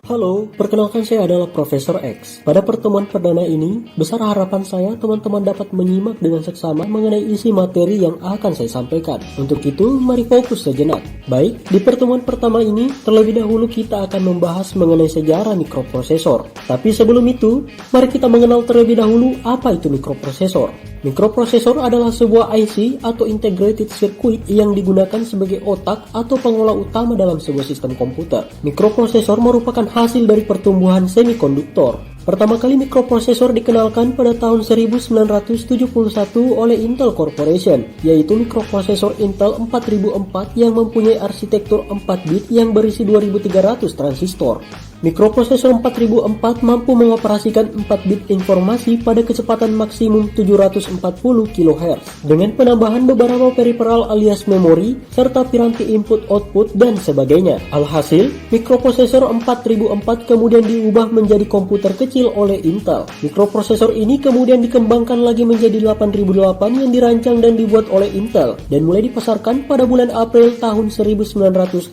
Halo, perkenalkan saya adalah Profesor X. Pada pertemuan perdana ini, besar harapan saya teman-teman dapat menyimak dengan seksama mengenai isi materi yang akan saya sampaikan. Untuk itu, mari fokus sejenak. Baik, di pertemuan pertama ini, terlebih dahulu kita akan membahas mengenai sejarah mikroprosesor. Tapi sebelum itu, mari kita mengenal terlebih dahulu apa itu mikroprosesor. Mikroprosesor adalah sebuah IC atau integrated circuit yang digunakan sebagai otak atau pengolah utama dalam sebuah sistem komputer. Mikroprosesor merupakan hasil dari pertumbuhan semikonduktor. Pertama kali mikroprosesor dikenalkan pada tahun 1971 oleh Intel Corporation, yaitu mikroprosesor Intel 4004 yang mempunyai arsitektur 4 bit yang berisi 2300 transistor. Mikroprosesor 4004 mampu mengoperasikan 4 bit informasi pada kecepatan maksimum 740 kHz dengan penambahan beberapa periferal alias memori serta piranti input-output dan sebagainya. Alhasil, mikroprosesor 4004 kemudian diubah menjadi komputer kecil oleh Intel. Mikroprosesor ini kemudian dikembangkan lagi menjadi 8008 yang dirancang dan dibuat oleh Intel dan mulai dipasarkan pada bulan April tahun 1972.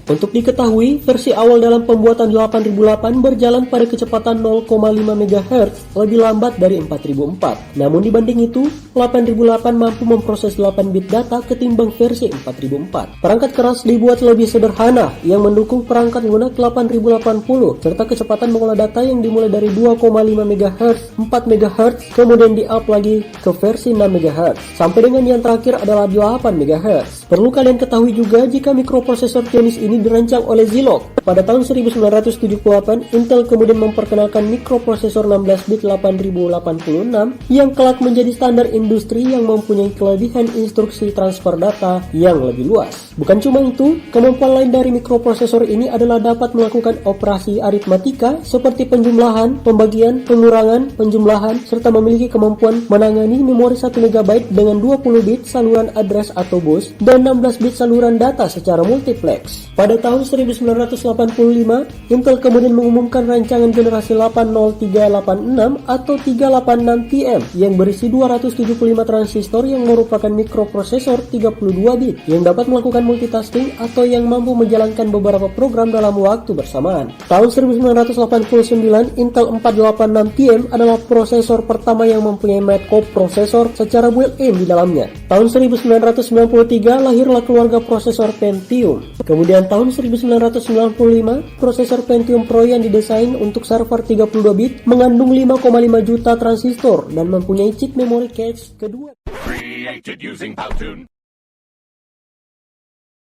Untuk diketahui, versi awal dalam pembuatan 8008 berjalan pada kecepatan 0,5 MHz, lebih lambat dari 4004. Namun dibanding itu, 8008 mampu memproses 8 bit data ketimbang versi 4004. Perangkat keras dibuat lebih sederhana yang mendukung perangkat lunak 8080 serta kecepatan mengolah data yang dimulai dari 2,5 MHz, 4 MHz, kemudian di-up lagi ke versi 6 MHz, sampai dengan yang terakhir adalah 8 MHz. Perlu kalian ketahui juga jika mikroprosesor jenis ini dirancang oleh Zilog. Pada tahun 1978, Intel kemudian memperkenalkan mikroprosesor 16 bit 8086 yang kelak menjadi standar industri yang mempunyai kelebihan instruksi transfer data yang lebih luas. Bukan cuma itu, kemampuan lain dari mikroprosesor ini adalah dapat melakukan operasi aritmatika seperti penjumlahan, pembagian, pengurangan, penjumlahan, serta memiliki kemampuan menangani memori 1 MB dengan 20 bit saluran address atau bus dan 16 bit saluran data secara multiplex. Pada tahun 1985, Intel kemudian mengumumkan rancangan generasi 80386 atau 386TM yang berisi 275 transistor yang merupakan mikroprosesor 32 bit yang dapat melakukan multitasking atau yang mampu menjalankan beberapa program dalam waktu bersamaan. Tahun 1989, Intel 486TM adalah prosesor pertama yang mempunyai microprosesor secara built-in di dalamnya. Tahun 1993 lahirlah keluarga prosesor Pentium. Kemudian tahun 1995, prosesor Pentium Pro yang didesain untuk server 32 bit mengandung 5,5 juta transistor dan mempunyai chip memory cache kedua. Created using Powtoon.